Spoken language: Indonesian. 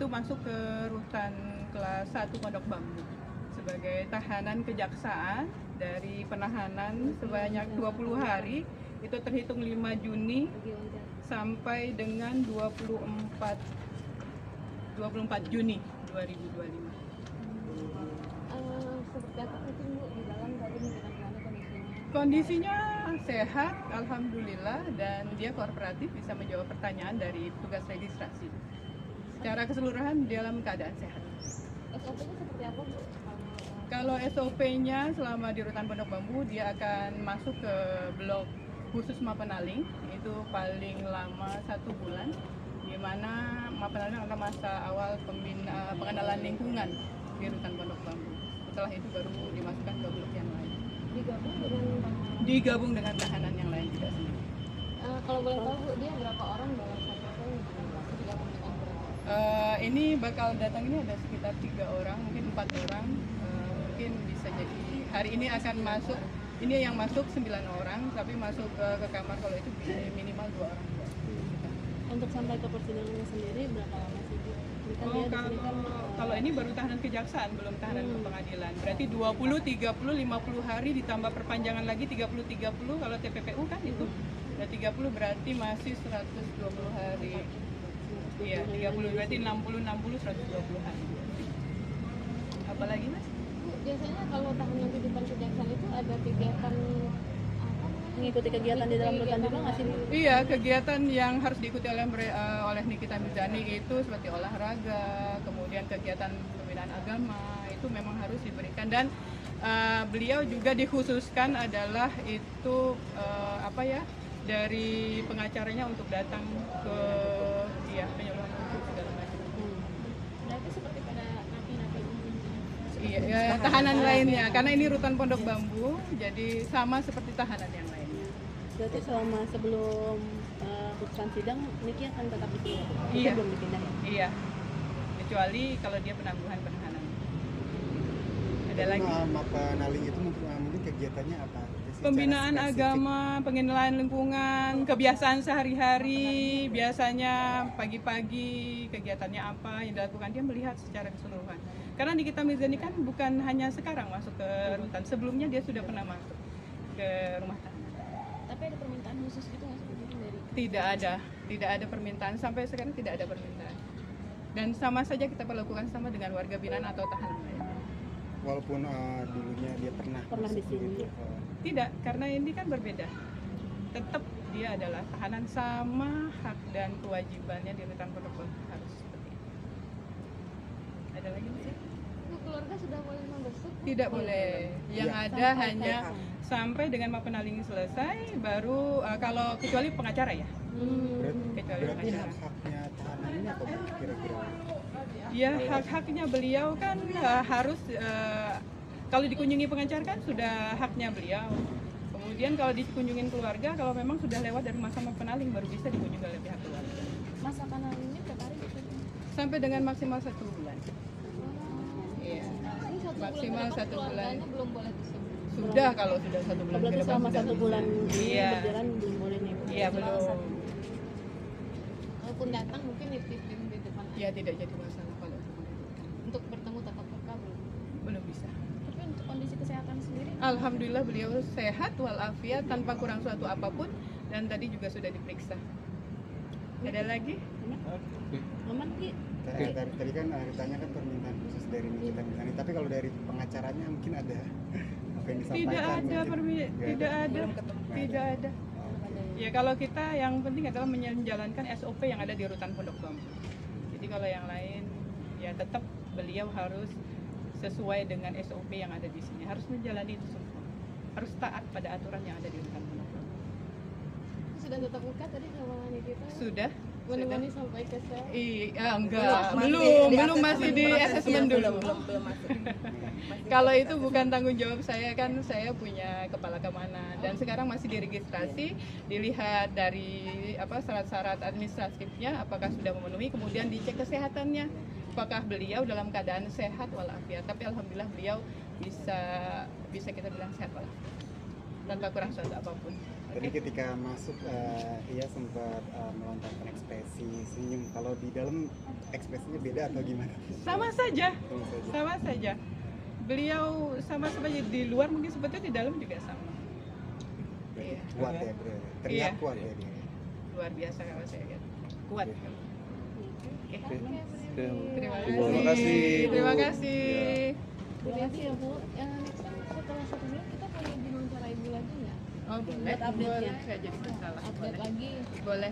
masuk ke rutan kelas 1 Pondok Bambu sebagai tahanan kejaksaan dari penahanan sebanyak 20 hari. Itu terhitung 5 Juni sampai dengan 24 Juni 2025. Seperti apa mungkin Bu di dalam tadi bagaimana kondisinya? Kondisinya sehat, alhamdulillah, dan dia kooperatif, bisa menjawab pertanyaan dari petugas registrasi. Secara keseluruhan dalam keadaan sehat. SOP-nya seperti apa Bu? Kalau SOP-nya selama di rutan Pondok Bambu, dia akan masuk ke blok khusus Mapenaling, itu paling lama 1 bulan, di mana Mapenaling adalah masa awal pengenalan lingkungan di rutan Pondok Bambu. Setelah itu baru dimasukkan ke blok yang lain. Digabung dengan tahanan yang lain juga sendiri. Kalau boleh tahu Bu, dia berapa orang dalam satu tahun digabung dengan berapa? Ini bakal datang ini ada sekitar 3 orang, mungkin 4 orang, mungkin bisa jadi hari ini akan masuk. Ini yang masuk 9 orang, tapi masuk ke kamar kalau itu minimal 2 orang. Untuk sampai ke persidangan sendiri berapa lama sih Bu? Kalau ini baru tahanan kejaksaan, belum tahanan ke pengadilan. Berarti 20, 30, 50 hari ditambah perpanjangan lagi 30 kalau TPPU kan itu. Udah 30 berarti masih 120 hari. Iya, 30 berarti 60 120 hari. Apalagi Mas? Bu, biasanya kalau tahanan titipan kejaksaan itu ada kegiatan mengikuti kegiatan di dalam rutan juga nggak sih Bu? Iya, kegiatan yang harus diikuti oleh Nikita Mirzani itu seperti olahraga, kemudian kegiatan pembinaan agama itu memang harus diberikan, dan beliau juga dikhususkan adalah itu dari pengacaranya untuk datang ke penyuluhan hukum segala macam. Berarti seperti pada napi-napi Iya, ya, tahanan lainnya karena ini rutan Pondok Bambu, jadi sama seperti tahanan yang lainnya. Berarti selama sebelum putusan sidang, Niki akan tetap di sini? Iya. Belum dipindah ya? Iya, kecuali kalau dia penangguhan penahanan. Ada lagi? Mapenaling itu mungkin kegiatannya apa? Pembinaan agama, pengenalan lingkungan, kebiasaan sehari-hari, biasanya pagi-pagi kegiatannya apa yang dilakukan, dia melihat secara keseluruhan. Karena Nikita Mirzani kan bukan hanya sekarang masuk ke rutan, sebelumnya dia sudah pernah masuk ke rumah tahanan. Tapi ada permintaan khusus gitu nggak sih dari? Tidak ada permintaan, sampai sekarang tidak ada permintaan. Dan sama saja kita perlakukan sama dengan warga binaan atau tahanan lain. Walaupun dulunya dia pernah di sini. Tidak, karena ini kan berbeda. Tetap dia adalah tahanan, sama hak dan kewajibannya di rutan Pondok Bambu harus seperti itu. Ada lagi sih? Keluarga sudah boleh membesuk? Tidak boleh. Yang ada hanya sampai dengan Mapenaling selesai, baru kalau kecuali pengacara ya. Kecuali Berarti pengacara. hak-haknya tahanan ini apa Bu, kira-kira? Ya, hak-haknya beliau kan harus kalau dikunjungi pengacara kan sudah haknya beliau. Kemudian kalau dikunjungin keluarga, kalau memang sudah lewat dari masa Mapenaling baru bisa dikunjungi oleh pihak keluarga. Masa penalingnya berapa hari gitu? Sampai dengan maksimal 1 bulan. Iya. Maksimal 1 bulan. Belum boleh disebut. Sudah, kalau sudah 1 bulan. Berarti selama sudah 1 bulan Iya. berjalan belum boleh nih. Iya, belum. Walaupun datang mungkin nitipin di depan. Ya, tidak jadi masalah kalau Untuk bertemu tatap muka belum bisa. Tapi untuk kondisi kesehatan sendiri? Alhamdulillah beliau sehat walafiat tanpa kurang suatu apapun, dan tadi juga sudah diperiksa. Ada lagi? Aman Ki? Tadi kan ditanya kan permintaan khusus dari Nikita Mirzani, tapi kalau dari pengacaranya mungkin ada apa yang disampaikan? Tidak ada. Ya, kalau kita yang penting adalah menjalankan SOP yang ada di rutan Pondok Bambu. Jadi kalau yang lain ya tetap beliau harus sesuai dengan SOP yang ada di sini, harus menjalani itu semua, harus taat pada aturan yang ada di rutan Pondok Bambu. Sudah tetap muka tadi sama Nikita? Sudah. Menemani sampai ke sel? Iya, enggak, belum masih di asesmen dulu. Belum masuk. Kalau itu bukan tanggung jawab saya, kan saya punya kepala keamanan, dan sekarang masih diregistrasi, dilihat dari syarat-syarat administratifnya apakah sudah memenuhi, kemudian dicek kesehatannya, apakah beliau dalam keadaan sehat walafiat. Tapi alhamdulillah beliau bisa kita bilang sehat walafiat tanpa kurang suatu apapun. Tadi ketika masuk ia sempat melontarkan ekspresi senyum. Kalau di dalam ekspresinya beda atau gimana? Sama saja, Sama saja. sama saja. Beliau sama saja di luar mungkin sebetulnya di dalam juga sama. Berarti Iya. kuat ya, berarti. Terlihat Iya. kuat ya dia. Luar biasa kalau saya lihat. Kuat. Oke. Oke. Terima Terima kasih. kasih. Terima kasih. Terima kasih ya Bu. Next time setelah 1 bulan kita boleh diwawancara Ibu lagi nggak? Oh boleh, Buat update-nya. boleh. Saya jadi masalah. Update Boleh. lagi. Boleh.